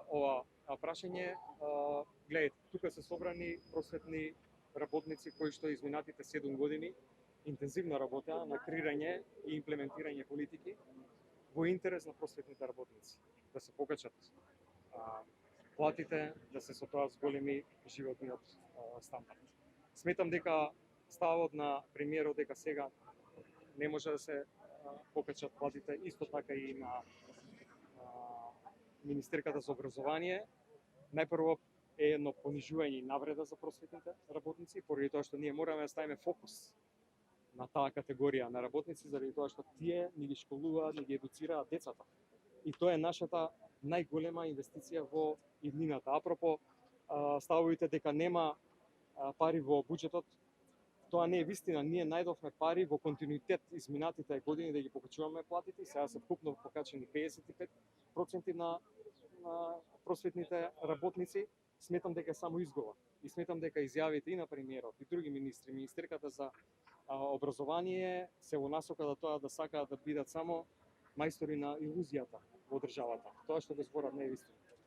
ова прашање, гледайте, тука се собрани просветни работници кои што изминатите 7 години интензивно работеа на креирање и имплементирање политики во интерес на просветните работници, да се покачат платите, да се со тоа зголеми животниот стандард. Сметам дека ставот на премиерот дека сега не може да се покачат платите, исто така и на министерката за образование, најпрво е едно понижување и навреда за просветните работници, поради тоа што ние мораме да ставиме фокус на таа категорија на работници, заради тоа што тие ни ги школуваат, ни ги едуцираат децата. И тоа е нашата најголема инвестиција во иднината. Апропо, ставовите дека нема пари во буџетот, тоа не е вистина. Ние најдовме пари во континуитет изминатите години да ги покачуваме платите, сега се вкупно покачени 55% на просветните работници. Сметам дека е само изговор. И сметам дека изјавите и на премиерот, и други министри, министерката за образование се во насока да тоа да сакаат да бидат само мајстори на илузијата во државата. Тоа што го зборат не е вистина.